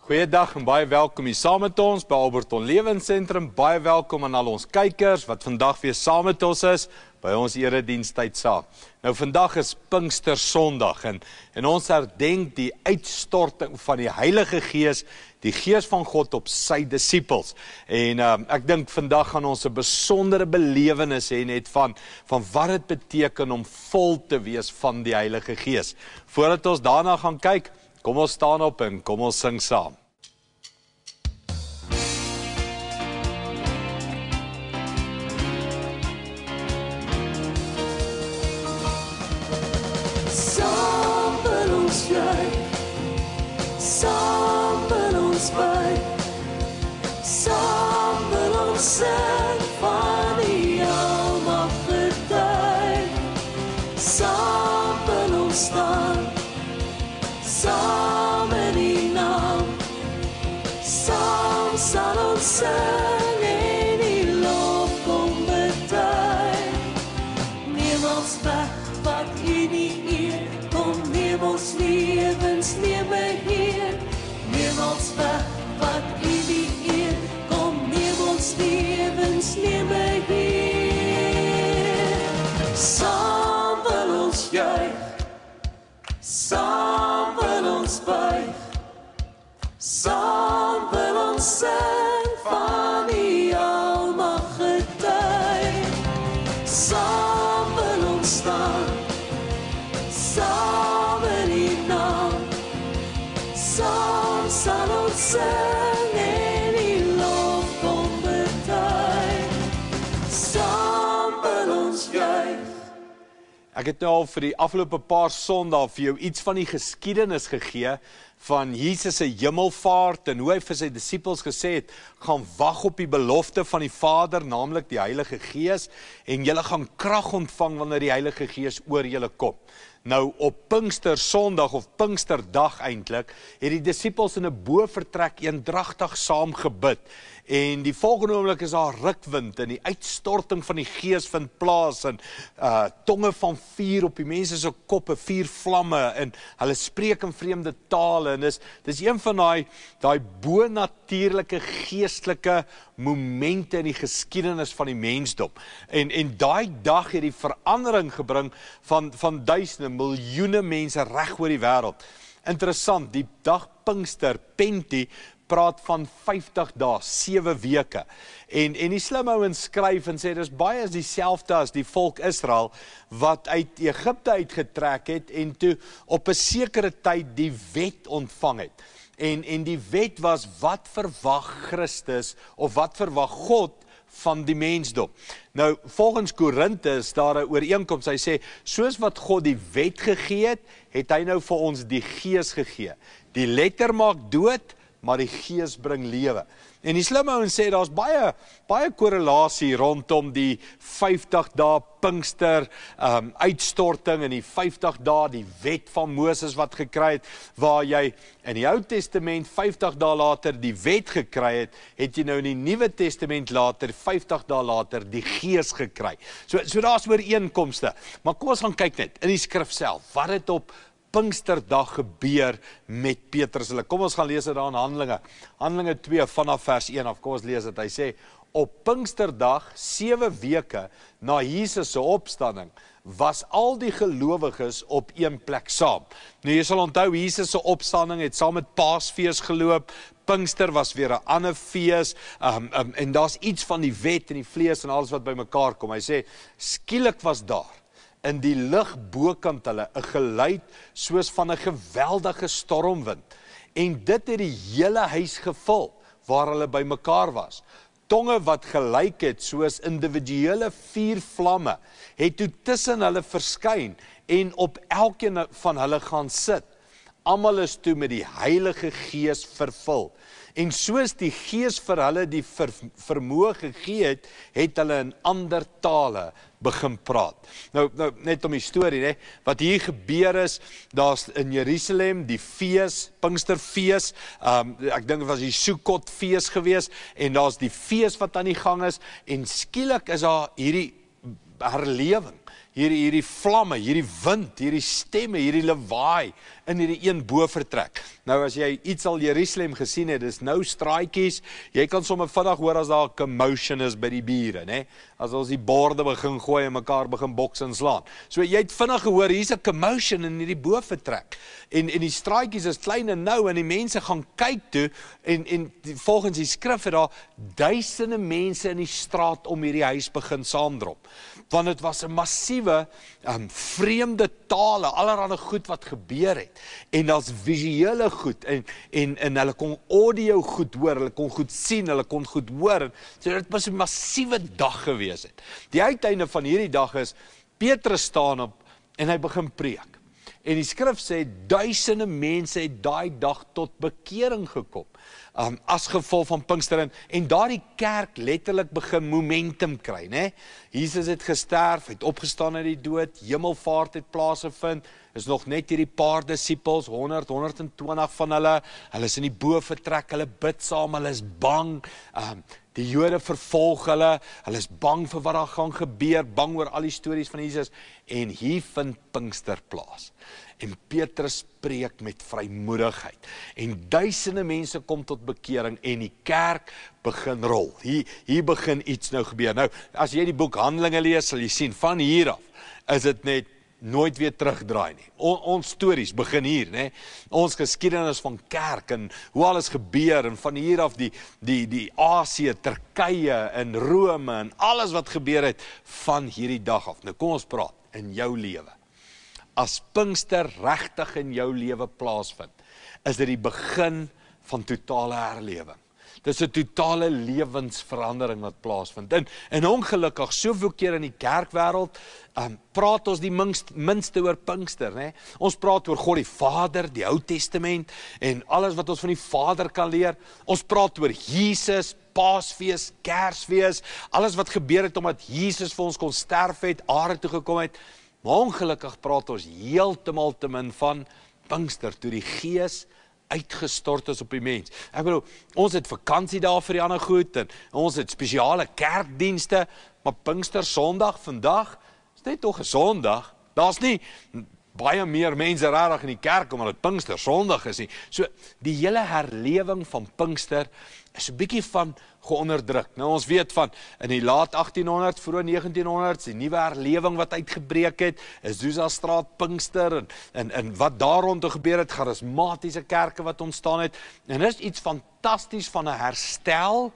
Goeiedag en baie welkom hier saam met ons by Alberton Lewensentrum. Baie welkom aan al ons kykers wat vandag weer saam met ons is by ons eredienstyd saam. Nou vandag is Pinkster Sondag en ons herdenk die uitstorting van die Heilige Gees, die Gees van God op sy disippels. En ek dink vandag gaan ons 'n besondere belewenis hê net van wat dit beteken om vol te wees van die Heilige Gees. Voordat ons daarna gaan kyk, kom ons staan op en kom ons sing saam. Saam wil ons juig, saam wil ons buig, saam wil ons sing van die Almagtige. Saam wil ons staan, saam in die naam, saam sal ons sing en die lof kom betuig. Neem ons weg wat U nie eer, kom neem ons lewens, neem my Heer. Neem ons weg wat U nie eer, kom neem ons lewens, neem my Heer. Saam wil ons juig, saam wil ons buig, saam wil ons sing van die Almagtige. Saam wil ons staan, saam in die naam, saam sal ons sing en die lof kom betuig. Saam wil ons juig. Ek het nou al vir die afgelope paar Sondae vir jou iets van die geskiedenis gegee van Jesus se hemelvaart en hoe hy vir sy disippels gesê het, gaan wag op die belofte van die Vader, naamlik die Heilige Gees, en julle gaan krag ontvang wanneer die Heilige Gees oor julle kom. Nou op Pinkster Sondag of Pinksterdag eintlik, het die disippels in 'n bovertrek eendragtig saam gebid. En die volgende oomblik is daar rukwind en die uitstorting van die Gees vind plaas en tonge van vuur op die mense se koppe, 4 vlamme en hulle spreek in vreemde tale en dis een van daai bonatuurlike geestelike momente in die geskiedenis van die mensdom. En daai dag het die verandering gebring van duisende, miljoene mense reg oor die wêreld. Interessant, die dag Pinkster, Penti, praat van 50 dae, 7 weke. En die slim ouens skryf en sê, dis baie dieselfde as die volk Israel, wat uit Egipte uitgetrek het, en toe op 'n sekere tyd die wet ontvang het. En die wet was, wat verwag Christus, of wat verwag God van die mensdom. Nou, volgens Korinte is daar 'n ooreenkoms, hy sê, soos wat God die wet gegee het, het hy nou vir ons die Gees gegee. Die letter maak dood, maar die Gees bring lewe. En die slim ouens sê, daar's baie korrelasie rondom die 50 dae Pinkster uitstorting en die 50 dae die wet van Moses wat gekry het, waar jy in die Ou Testament 50 dae later die wet gekry het jy nou in die Nuwe Testament later, 50 dae later, die Gees gekry. So daar's ooreenkomste. Maar kom ons gaan kyk net in die skrif self, wat het op Pinksterdag gebeur met Petrus. Kom ons gaan lees dit daar in Handelinge 2 vanaf vers 1 af. Kom ons lees dit. Hy sê, op Pinksterdag, 7 weke na Jesus se opstanding, was al die gelowiges op een plek saam. Nou jy sal onthou, Jesus se opstanding het saam met Paasfees geloop. Pinkster was weer 'n ander fees, en daar's iets van die wet en die vlees en alles wat bymekaar kom. Hy sê, skielik was daar in die lug bokant hulle 'n geluid soos van 'n geweldige stormwind. En dit het die hele huis gevul waar hulle bymekaar was. Tonge wat gelyk het soos individuele 4 vlamme het toe tussen hulle verskyn en op elkeen van hulle gaan sit. Almal is toe met die Heilige Gees vervul. En soos die Gees vir hulle die vermoë gegee het, het hulle in ander tale begin praat. Nou net om die storie, né? Wat hier gebeur is, daar's in Jerusalem die fees, Pinksterfees, ek dink dit was die Sukkotfees gewees, en daar's die fees wat aan die gang is, en skielik is daar hierdie herlewing hierdie vlamme, hierdie wind, hierdie stemme, hierdie lawaai in hierdie een bovertrek. Nou as jy iets al Jerusalem gesien het, dis nou straatjies, jy kan sommer vinnig hoor as daar 'n commotion is by die bure, né? As ons die borde begin gooi en mekaar begin boks en slaan. So jy het vinnig gehoor, hier's 'n commotion in hierdie bovertrek. En die straatjies is klein en nou en die mense gaan kyk toe en volgens die skrif het daar duisende mense in die straat om hierdie huis begin saamdrop. Want dit was 'n massiewe vreemde tale, allerlei goed wat gebeur het. En daar's visuele goed en hulle kon audio goed hoor, hulle kon goed sien, hulle kon goed hoor. So dit was 'n massiewe dag gewees het. Die uiteinde van hierdie dag is Petrus staan op en hy begin preek. En die skrif sê duisende mense het daai dag tot bekering gekom. As gevolg van Pinkster en daardie kerk letterlik begin momentum kry, né? Jesus het gesterf, het opgestaan uit die dood, hemelvaart het plaasgevind, is nog net hierdie paar disippels, 120 van hulle is in die bovertrek, hulle bid saam, hulle is bang, die Jode vervolg hulle is bang vir wat daar gaan gebeur, bang oor al die stories van Jesus, en hier vind Pinkster plaas. En Petrus preek met vrymoedigheid. En duisende mense kom tot bekering en die kerk begin rol. Hier begin iets nou gebeur. Nou, as jy die boek Handelinge lees, sal jy sien, van hier af is dit net nooit weer terugdraai nie. Ons stories begin hier, né? Ons geskiedenis van kerk en hoe alles gebeur en van hier af die Asië, Turkye en Rome en alles wat gebeur het van hierdie dag af. Nou kom ons praat in jou lewe. As Pinkster regtig in jou lewe plaasvind, is dit die begin van totale herlewing. Dis 'n totale lewensverandering wat plaasvind. En ongelukkig, soveel keer in die kerkwêreld, praat ons die minste oor Pinkster, né? Ons praat oor God die Vader, die Ou Testament, en alles wat ons van die Vader kan leer. Ons praat oor Jesus, Paasfees, Kersfees, alles wat gebeur het omdat Jesus vir ons kon sterf het, aarde toe gekom het. Maar ongelukkig praat ons heeltemal te min van Pinkster, toe die Gees uitgestort is op die mens. Ek bedoel, ons het vakansie daar vir die ander goed, en ons het spesiale kerkdienste, maar Pinkster Sondag vandag, is net toch 'n Sondag, daar's nie baie meer mense regtig in die kerk, omdat dit Pinkster Sondag is nie. So, die hele herlewing van Pinkster, is 'n bietjie van geonderdruk. Nou ons weet van, in die laat 1800, vroeg 1900, die nuwe herlewing wat uitgebreek het, is Azusa-straat, Pinkster, en wat daar rondom gebeur het, charismatiese kerke wat ontstaan het, en is iets fantasties van 'n herstel,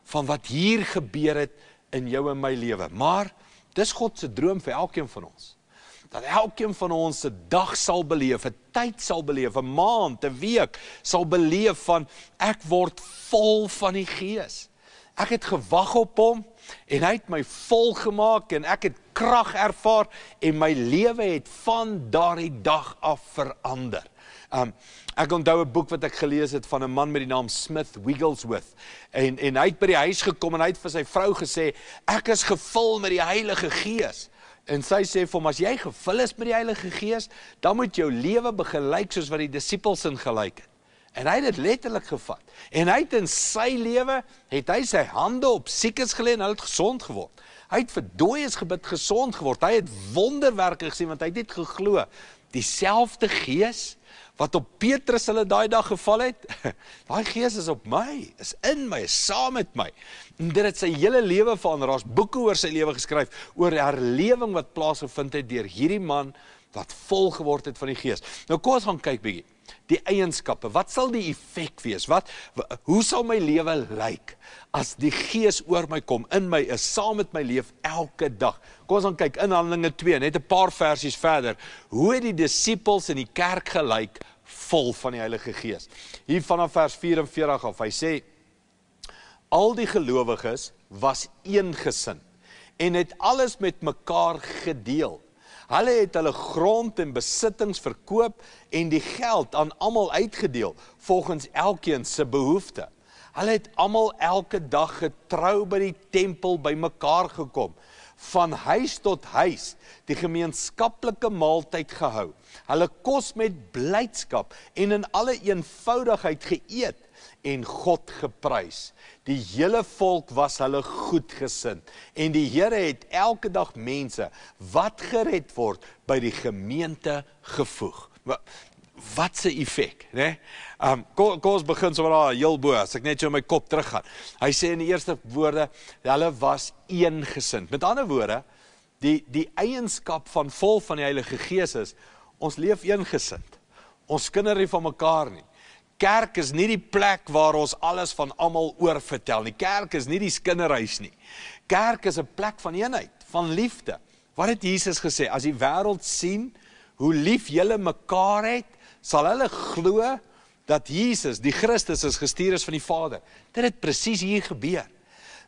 van wat hier gebeur het, in jou en my lewe. Maar, dis God se droom vir elkeen van ons. Dat elkeen van ons 'n dag sal beleef, 'n tyd sal beleef, 'n maand, 'n week sal beleef van, ek word vol van die Gees. Ek het gewag op hom, en hy het my vol gemaak, en ek het krag ervaar, en my lewe het van daardie dag af verander. Ek onthou 'n boek wat ek gelees het van 'n man met die naam Smith Wigglesworth, en hy het by die huis gekom, en hy het vir sy vrou gesê, ek is gevul met die Heilige Gees. En sy sê vir hom, as jy gevul is met die Heilige Gees, dan moet jou lewe begin lyk soos wat die disippels in gelyk het. En hy het dit letterlik gevat. En hy het in sy lewe, het hy sy hande op siekes gelê en hulle het gesond geword. Hy het vir dooies gebid, gesond geword. Hy het wonderwerke gesien, want hy het net geglo. Dieselfde Gees wat op Petrus hulle daai dag geval het, daai Gees is op my, is in my, is saam met my. En dit het sy hele lewe verander. Daar's boeke oor sy lewe geskryf, oor herlewing wat plaasgevind het deur hierdie man wat vol geword het van die Gees. Nou kom ons gaan kyk bietjie. Die eienskappe, wat sal die effek wees? Hoe sal my lewe lyk as die Gees oor my kom, in my is, saam met my leef elke dag? Kom ons gaan kyk in Handelinge 2, net 'n paar versies verder. Hoe het die disippels in die kerk gelyk, vol van die Heilige Gees? Hier vanaf vers 44 af, hy sê, al die gelowiges was een gesin, en het alles met mekaar gedeel. Hulle het hulle grond en besittings verkoop en die geld aan almal uitgedeel, volgens elkeen se behoefte. Hulle het almal elke dag getrou by die tempel by mekaar gekom, van huis tot huis, die gemeenskaplike maaltyd gehou. Hulle kos met blydskap en in alle eenvoudigheid geëet, en God geprys. Die hele volk was hulle goedgesind. En die Here het elke dag mense wat gered word by die gemeente gevoeg. Wat 'n effek, né? Kom ons begin sommer daar heel bo, as ek net so in my kop teruggaan. Hy sê in die eerste woorde, hulle was eengesind. Met ander woorde, die eienskap van vol van die Heilige Gees is, ons leef eengesind. Ons skinder nie van mekaar nie. Kerk is nie die plek waar ons alles van almal oor vertel nie. Kerk is nie die skinderhuis nie. Kerk is 'n plek van eenheid, van liefde. Wat het Jesus gesê? As die wêreld sien hoe lief julle mekaar het, sal hulle glo dat Jesus, die Christus, is gestuur is van die Vader. Dit het presies hier gebeur.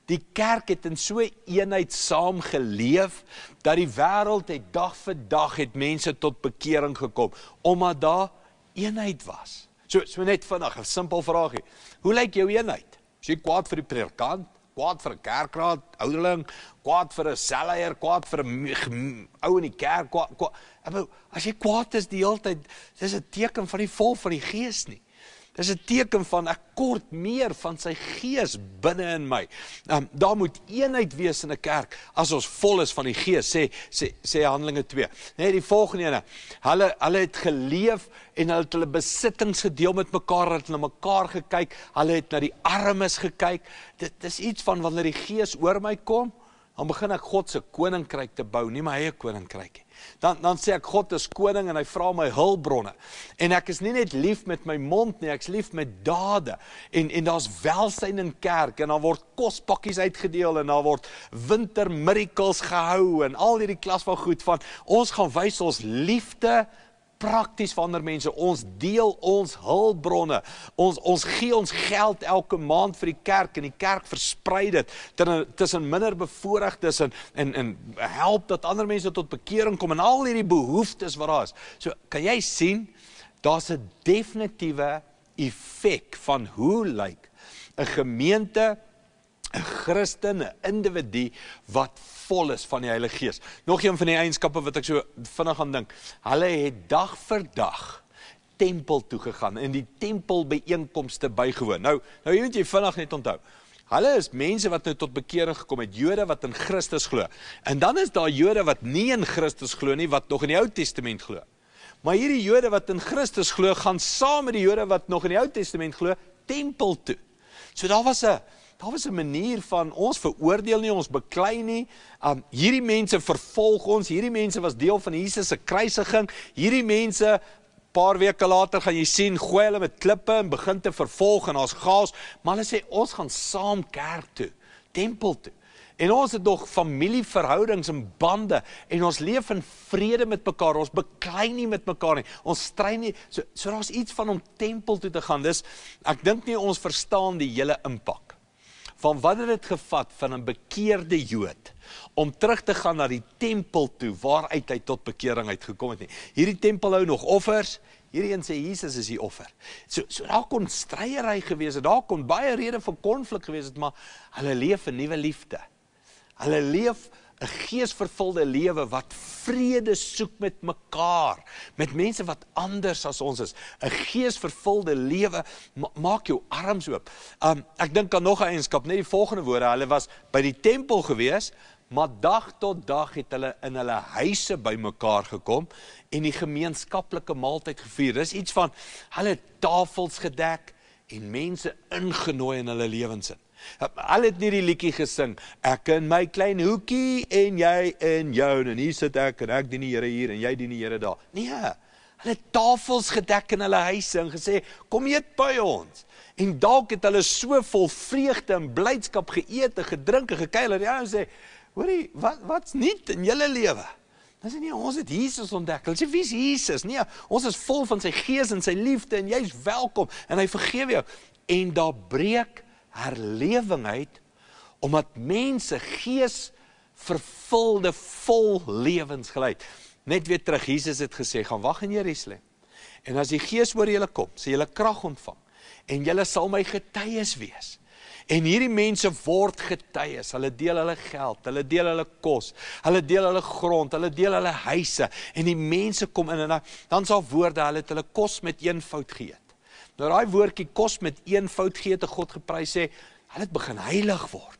Die kerk het in so eenheid saam geleef, dat die wêreld het dag vir dag het mense tot bekering gekom, omdat daar eenheid was. So net vandag, 'n simpel vraagie. Hoe lyk jou eenheid? Is jy kwaad vir die predikant, kwaad vir 'n kerkraad, ouderling, kwaad vir 'n selleier, kwaad vir 'n ou in die kerk, kwaad. As jy kwaad is die hele tyd, dis 'n teken van die vol van die Gees nie. Dis 'n teken van ek kort meer van sy Gees binne in my. Daar moet eenheid wees in 'n kerk as ons vol is van die Gees, sê Handelinge 2. Nee, die volgende ene. Hulle het geleef en hulle het hulle besittings gedeel met mekaar, hulle het na mekaar gekyk, hulle het na die armes gekyk. Dit is iets van wanneer die Gees oor my kom, dan begin ek God se koninkryk te bou, nie my eie koninkryk nie. Dan sê ek God is koning en hy vra my hulpbronne. En ek is nie net lief met my mond nie, ek is lief met dade. En daar's welsyn in kerk en dan word kospakkies uitgedeel en dan word winter miracles gehou en al hierdie klas van goed van ons gaan wys ons liefde prakties van ander mense, ons deel ons hulpbronne, ons gee ons geld elke maand vir die kerk en die kerk versprei dit tussen minder bevoorregtes en help dat ander mense tot bekering kom en al hierdie behoeftes wat daar is. So kan jy sien, daar's 'n definitiewe effek van hoe lyk 'n gemeente, 'n Christen, 'n individu wat vol is van die Heilige Gees. Nog een van die eienskappe wat ek so vinnig aan dink. Hulle het dag vir dag tempel toe gegaan en die tempelbyeenkomste bygewoon. Nou jy moet jy vinnig net onthou. Hulle is mense wat nou tot bekering gekom het, Jode wat in Christus glo. En dan is daar Jode wat nie in Christus glo nie, wat nog in die Ou Testament glo. Maar hierdie Jode wat in Christus glo, gaan saam met die Jode wat nog in die Ou Testament glo, tempel toe. So daar was 'n manier van, ons veroordeel nie, ons beklei nie, hierdie mense vervolg ons, hierdie mense was deel van Jesus se kruisiging, hierdie mense, paar weke later gaan jy sien, gooi hulle met klippe en begin te vervolg en ons chaos, maar hulle sê, ons gaan saam kerk toe, tempel toe, en ons het nog familieverhoudings en bande, en ons leef in vrede met mekaar, ons beklei nie met mekaar nie, ons stry nie, so daar's iets van om tempel toe te gaan, dus ek dink nie ons verstaan die hele impak van wat het dit gevat van 'n bekeerde Jood om terug te gaan na die tempel toe waaruit hy tot bekering uitgekom het nie. Hierdie tempel hou nog offers, hierdie een sê Jesus is die offer. So daar kon stryery gewees het, daar kon baie rede vir konflik gewees het, maar hulle leef 'n nuwe liefde. Hulle leef 'n geesvervulde lewe wat vrede soek met mekaar, met mense wat anders as ons is. 'n geesvervulde lewe, maak jou arms oop. Ek dink aan nog 'n eienskap, net die volgende woorde, hulle was by die tempel gewees, maar dag tot dag het hulle in hulle huise by mekaar gekom en die gemeenskaplike maaltyd gevier. Dis iets van, hulle het tafels gedek en mense ingenooi in hulle lewens in. Hulle het nie die liedjie gesing, ek in my klein hoekie en jy in jou, en hier sit ek en ek dien die Here hier en jy dien die Here daar. Nee, hulle het tafels gedek in hulle huise en gesê, kom eet by ons. En dalk het hulle so vol vreugde en blydskap geëet en gedrink en gekuier, ja, en sê, hoorie, wat's nuut in julle lewe? Dan sê nie, ons het Jesus ontdek. Hulle sê, wie is Jesus? Nee, ons is vol van sy Gees en sy liefde en jy's welkom en hy vergewe jou. En daar breek herlewing uit, omdat mense Gees vervulde vol lewens geleid. Net weer terug, Jesus het gesê, gaan wag in Jerusalem, en as die Gees oor julle kom, sal julle krag ontvang, en julle sal my getuies wees. En hierdie mense word getuies, hulle deel hulle geld, hulle deel hulle kos, hulle deel hulle grond, hulle deel hulle huise, en die mense kom in, en dan sal woorde, hulle het hulle kos met eenvoud geëet. Nou daai woordjie kos met een fout gee te God geprys sê, hulle het begin heilig word.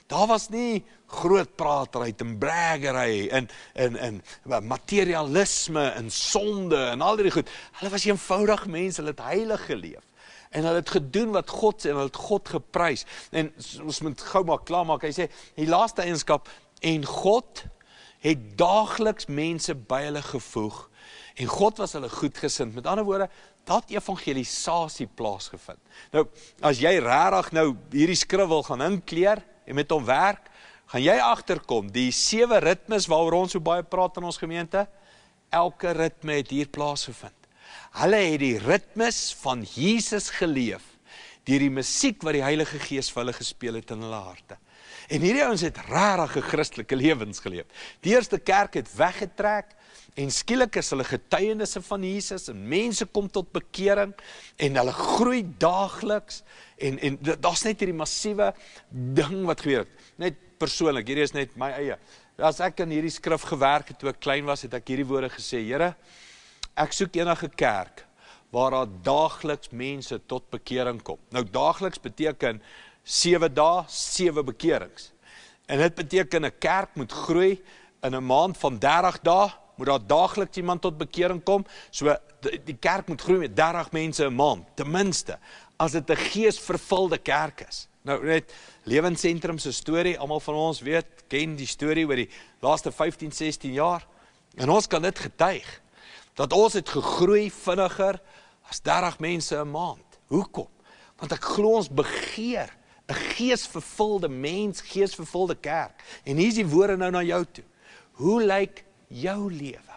Daar was nie groot praatry en braggery en materialisme en sonde en al die goed. Hulle was eenvoudig mense, hulle het heilig geleef. En hulle het gedoen wat God sê en hulle het God geprys. En ons moet gou maar klaarmaak. Hy sê, die laaste eienskap, en God het daagliks mense by hulle gevoeg. En God was hulle goedgesind. Met ander woorde, dat evangelisasie plaasgevind. Nou, as jy regtig nou hierdie skrif wil gaan inkleer en met hom werk, gaan jy agterkom, die 7 ritmes waaroor ons so baie praat in ons gemeente, elke ritme het hier plaasgevind. Hulle het die ritmes van Jesus geleef, deur die musiek wat die Heilige Gees vir hulle gespeel het in hulle harte. En hierdie ouens het regtig 'n Christelike lewens geleef. Die eerste kerk het weggetrek, en skielik is hulle getuienisse van Jesus, en mense kom tot bekering, en hulle groei daagliks, en daar's net hierdie massiewe ding wat gebeur het. Net persoonlik, hierdie is net my eie. As ek in hierdie skrif gewerk het, toe ek klein was, het ek hierdie woorde gesê, Here, ek soek enige kerk, waar daar daagliks mense tot bekering kom. Nou daagliks beteken 7 dae, 7 bekerings. En dit beteken 'n kerk moet groei in 'n maand van 30 dae, moet daar daagliks iemand tot bekering kom, so die kerk moet groei met 30 mense 'n maand, ten minste, as dit 'n geesvervulde kerk is. Nou net, Lewensentrum se storie, almal van ons weet, ken die storie oor die laaste 15, 16 jaar, en ons kan dit getuig, dat ons het gegroei vinniger as 30 mense 'n maand. Hoekom? Want ek glo ons begeer 'n geesvervulde mens, geesvervulde kerk. En hier is die woorde nou na jou toe. Hoe lyk jou lewe?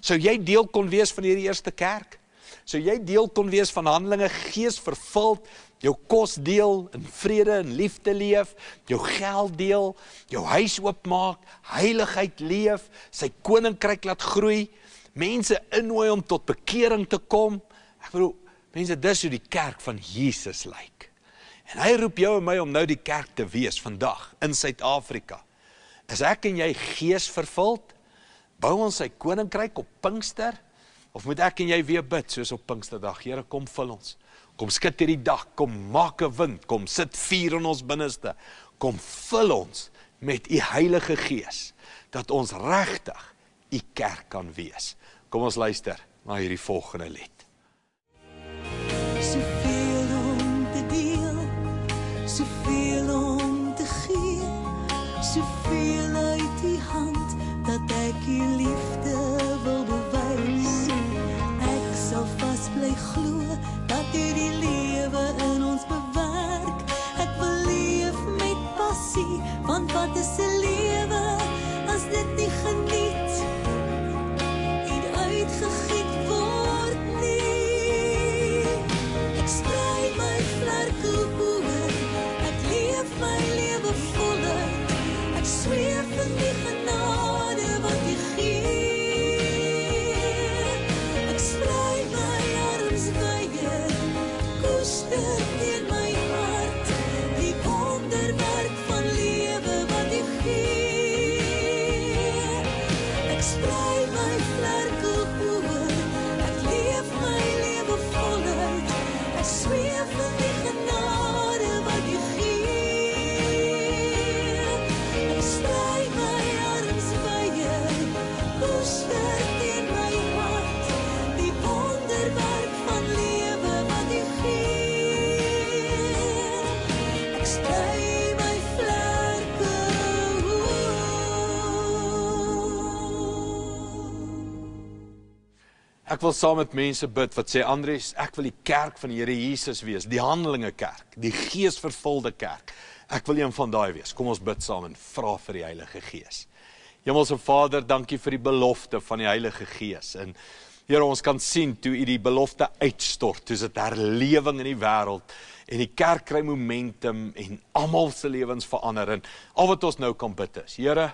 Sou jy deel kon wees van hierdie eerste kerk? Sou jy deel kon wees van Handelinge, geesvervuld, jou kos deel, in vrede en liefde leef, jou geld deel, jou huis oopmaak, heiligheid leef, sy koninkryk laat groei, mense innooi om tot bekering te kom? Ek bedoel, mense, dis hoe die kerk van Jesus lyk. En hy roep jou en my om nou die kerk te wees vandag in Suid-Afrika. Is ek en jy gees vervuld? Bou ons sy koninkryk op Pinkster? Of moet ek en jy weer bid soos op Pinksterdag? Here, kom vul ons. Kom skud hierdie dag, kom maak 'n wind, kom sit vuur in ons binneste. Kom vul ons met u Heilige Gees, dat ons regtig u kerk kan wees. Kom ons luister na hierdie volgende lied. Soveel om te deel, soveel om te gee, soveel uit die hand, dat ek u liefde wil bewys. Ek sal vas bly glo, dat u die lewe in ons bewerk. Ek wil leef met passie, want wat is 'n lewe, as dit nie geniet en uitgegiet word nie. Ek sprei my vlerke oor, ek leef my lewe voluit, ek zweef in die genade wat u gee. Ek sprei my arms wye, koester teen my hart, die wonderwerk van lewe wat u gee. Ek sprei my vlerke oor, ek leef my lewe voluit, ek zweef in die genade wat u gee. Ek sprei my arms wye, koester teen my hart, die wonderwerk van lewe wat u gee. Ek sprei my vlerke Ek wil saam met mense bid wat sê, Andries, ek wil die kerk van die Here Jesus wees, die Handelinge kerk, die geesvervulde kerk. Ek wil een van daai wees. Kom ons bid saam en vra vir die Heilige Gees. Hemelse Vader, dankie vir die belofte van die Heilige Gees. En Here, ons kan sien toe u die belofte uitstort, toe is dit herlewing in die wêreld, en die kerk kry momentum, en almal se lewens verander, en al wat ons nou kan bid is, Here,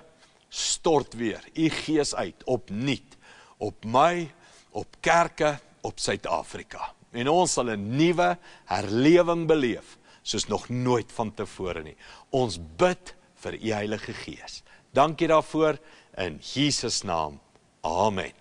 stort weer u Gees uit, opnuut, op my, op kerke, op Suid-Afrika. En ons sal 'n nuwe herlewing beleef, soos nog nooit van tevore nie. Ons bid vir u Heilige Gees. Dankie daarvoor, in Jesus naam. Amen.